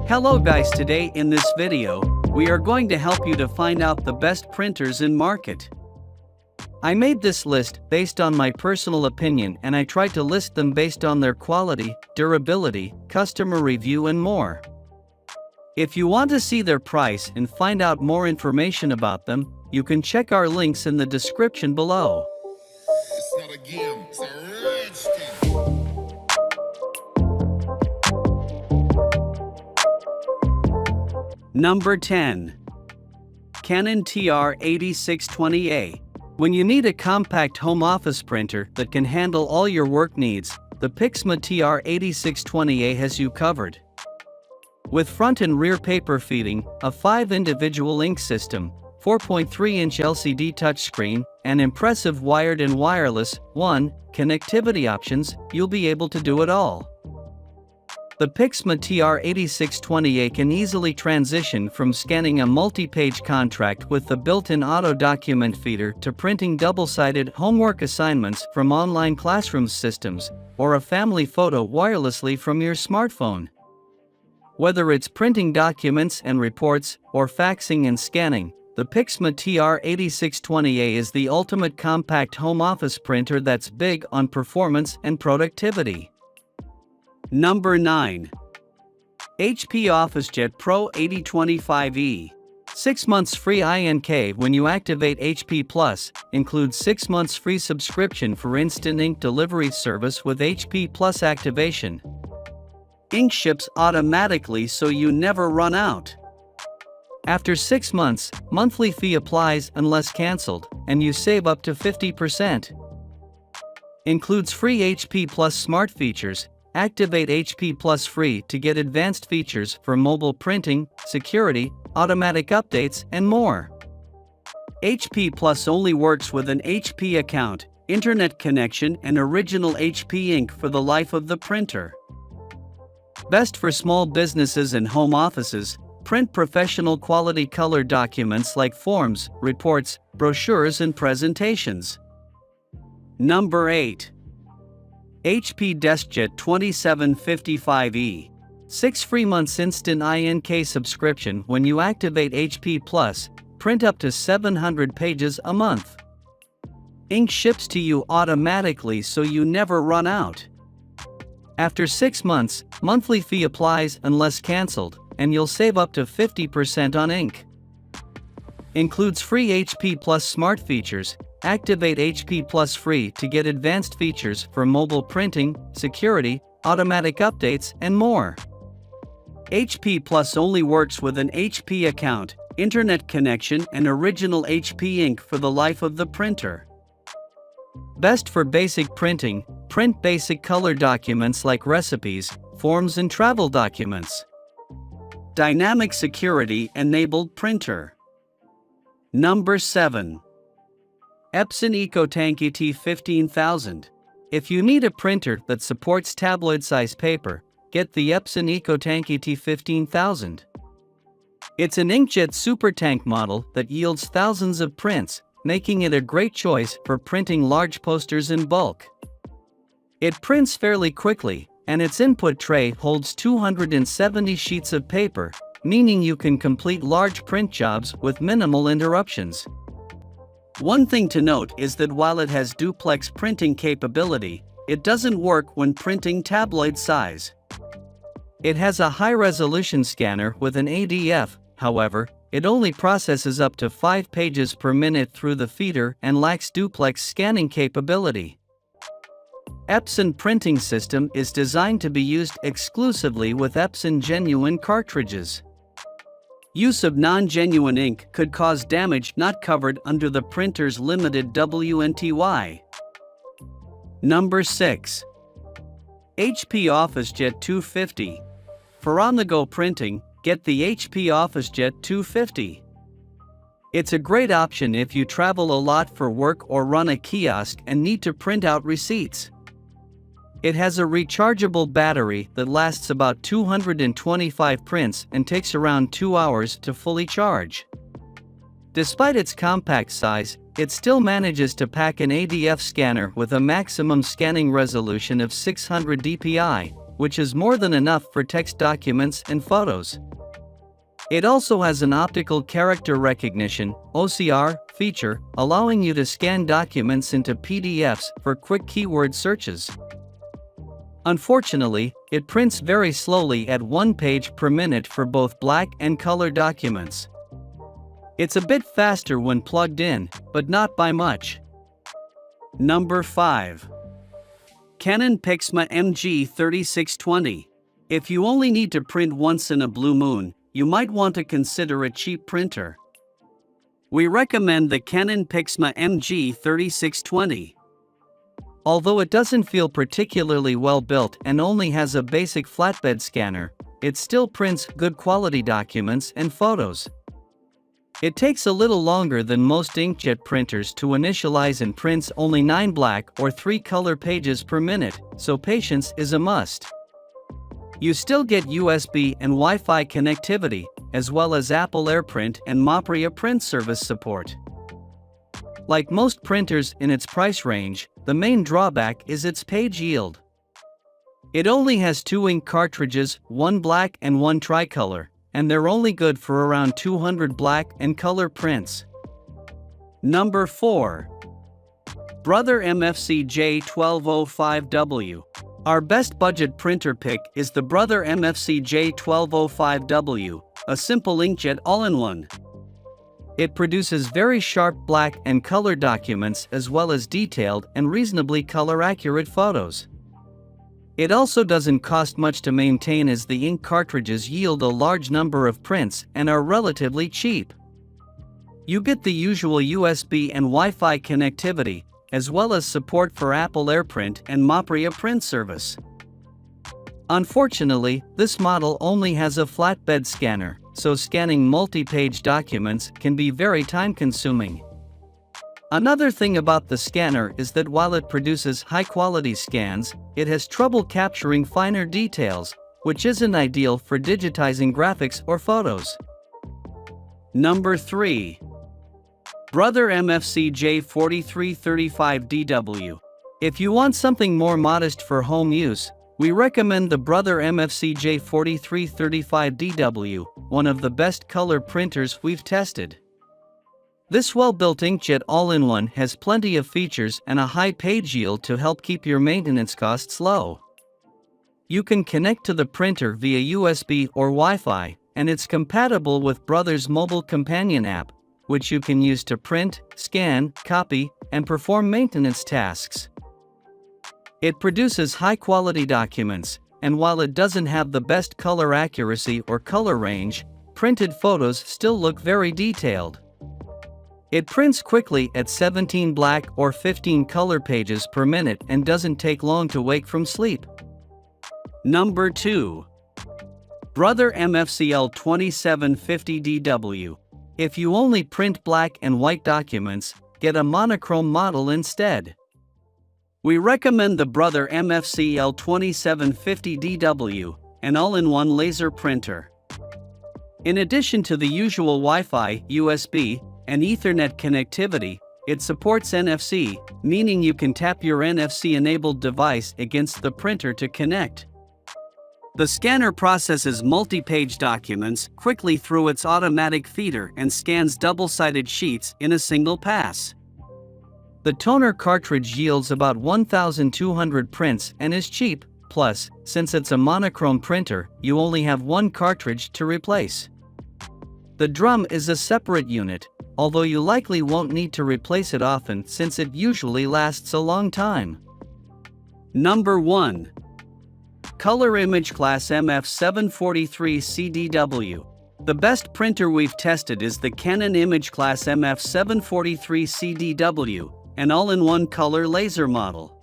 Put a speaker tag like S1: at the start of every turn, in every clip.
S1: Hello guys, today in this video, we are going to help you to find out the best printers in market. I made this list based on my personal opinion and I tried to list them based on their quality, durability, customer review and more. If you want to see their price and find out more information about them, you can check our links in the description below.
S2: It's not a game, it's a rich thing.
S1: Number 10. Canon TR-8620A. When you need a compact home office printer that can handle all your work needs, the Pixma TR-8620A has you covered. With front and rear paper feeding, a 5-individual ink system, 4.3-inch LCD touchscreen, and impressive wired and wireless connectivity options, you'll be able to do it all. The Pixma TR-8620A can easily transition from scanning a multi-page contract with the built-in auto document feeder to printing double-sided homework assignments from online classroom systems, or a family photo wirelessly from your smartphone. Whether it's printing documents and reports, or faxing and scanning, the Pixma TR-8620A is the ultimate compact home office printer that's big on performance and productivity. Number 9. HP OfficeJet Pro 8025E. 6 months free INK when you activate HP Plus, includes 6 months free subscription for instant ink delivery service with HP Plus activation. Ink ships automatically so you never run out. After 6 months, monthly fee applies unless cancelled, and you save up to 50%. Includes free HP Plus smart features. Activate HP Plus free to get advanced features for mobile printing, security, automatic updates, and more. HP Plus only works with an HP account, internet connection, and original HP ink for the life of the printer. Best for small businesses and home offices. Print professional quality color documents like forms, reports, brochures, and presentations. Number 8. HP DeskJet 2755E. 6 free months instant INK subscription when you activate HP Plus, print up to 700 pages a month. Ink ships to you automatically so you never run out. After 6 months, monthly fee applies unless cancelled, and you'll save up to 50% on ink. Includes free HP Plus smart features. Activate HP Plus free to get advanced features for mobile printing, security, automatic updates, and more. HP Plus only works with an HP account, internet connection, and original HP ink for the life of the printer. Best for basic printing. Print basic color documents like recipes, forms, and travel documents. Dynamic security-enabled printer. Number 7. Epson EcoTank ET15000. If you need a printer that supports tabloid-size paper, get the Epson EcoTank ET15000. It's an inkjet supertank model that yields thousands of prints, making it a great choice for printing large posters in bulk. It prints fairly quickly, and its input tray holds 270 sheets of paper, meaning you can complete large print jobs with minimal interruptions. One thing to note is that while it has duplex printing capability, it doesn't work when printing tabloid size. It has a high-resolution scanner with an ADF, however, it only processes up to 5 pages per minute through the feeder and lacks duplex scanning capability. Epson printing system is designed to be used exclusively with Epson genuine cartridges. Use of non-genuine ink could cause damage not covered under the printer's limited WNTY. Number 6. HP OfficeJet 250. For on-the-go printing, get the HP OfficeJet 250. It's a great option if you travel a lot for work or run a kiosk and need to print out receipts. It has a rechargeable battery that lasts about 225 prints and takes around 2 hours to fully charge. Despite its compact size, it still manages to pack an ADF scanner with a maximum scanning resolution of 600 dpi, which is more than enough for text documents and photos. It also has an optical character recognition (OCR) feature, allowing you to scan documents into PDFs for quick keyword searches. Unfortunately, it prints very slowly at 1 page per minute for both black and color documents. It's a bit faster when plugged in, but not by much. Number 5. Canon PIXMA MG3620. If you only need to print once in a blue moon, you might want to consider a cheap printer. We recommend the Canon PIXMA MG3620. Although it doesn't feel particularly well built and only has a basic flatbed scanner, it still prints good quality documents and photos. It takes a little longer than most inkjet printers to initialize and prints only 9 black or 3 color pages per minute, so patience is a must. You still get USB and Wi-Fi connectivity, as well as Apple AirPrint and Mopria print service support. Like most printers in its price range, the main drawback is its page yield. It only has 2 ink cartridges, 1 black and 1 tricolor, and they're only good for around 200 black and color prints. Number 4. Brother MFC J1205W. Our best budget printer pick is the Brother MFC J1205W, a simple inkjet all-in-one. It produces very sharp black and color documents as well as detailed and reasonably color-accurate photos. It also doesn't cost much to maintain as the ink cartridges yield a large number of prints and are relatively cheap. You get the usual USB and Wi-Fi connectivity, as well as support for Apple AirPrint and Mopria print service. Unfortunately, this model only has a flatbed scanner, so scanning multi-page documents can be very time-consuming. Another thing about the scanner is that while it produces high-quality scans, it has trouble capturing finer details, which isn't ideal for digitizing graphics or photos. Number 3. Brother MFC J4335DW. If you want something more modest for home use, we recommend the Brother MFC J4335DW, one of the best color printers we've tested. This well-built inkjet all-in-one has plenty of features and a high page yield to help keep your maintenance costs low. You can connect to the printer via USB or Wi-Fi, and it's compatible with Brother's mobile companion app, which you can use to print, scan, copy, and perform maintenance tasks. It produces high-quality documents, and while it doesn't have the best color accuracy or color range, printed photos still look very detailed. It prints quickly at 17 black or 15 color pages per minute and doesn't take long to wake from sleep. Number 2. Brother MFCL 2750DW. If you only print black and white documents, get a monochrome model instead. We recommend the Brother MFCL 2750DW, an all-in-one laser printer. In addition to the usual Wi-Fi, USB, and Ethernet connectivity, it supports NFC, meaning you can tap your NFC-enabled device against the printer to connect. The scanner processes multi-page documents quickly through its automatic feeder and scans double-sided sheets in a single pass. The toner cartridge yields about 1,200 prints and is cheap, plus, since it's a monochrome printer, you only have 1 cartridge to replace. The drum is a separate unit, although you likely won't need to replace it often since it usually lasts a long time. Number 1. Color Image Class MF743CDW. The best printer we've tested is the Canon Image Class MF743CDW, an all-in-one color laser model.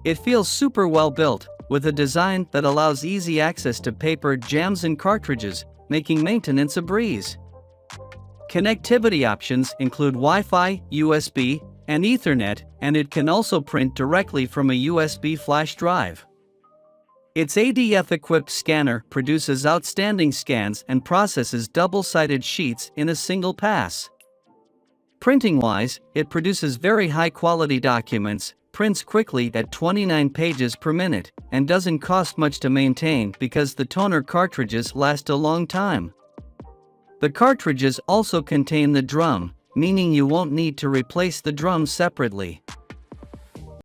S1: It feels super well built, with a design that allows easy access to paper, jams and cartridges, making maintenance a breeze. Connectivity options include Wi-Fi, USB, and Ethernet, and it can also print directly from a USB flash drive. Its ADF-equipped scanner produces outstanding scans and processes double-sided sheets in a single pass. Printing-wise, it produces very high-quality documents, prints quickly at 29 pages per minute, and doesn't cost much to maintain because the toner cartridges last a long time. The cartridges also contain the drum, meaning you won't need to replace the drum separately.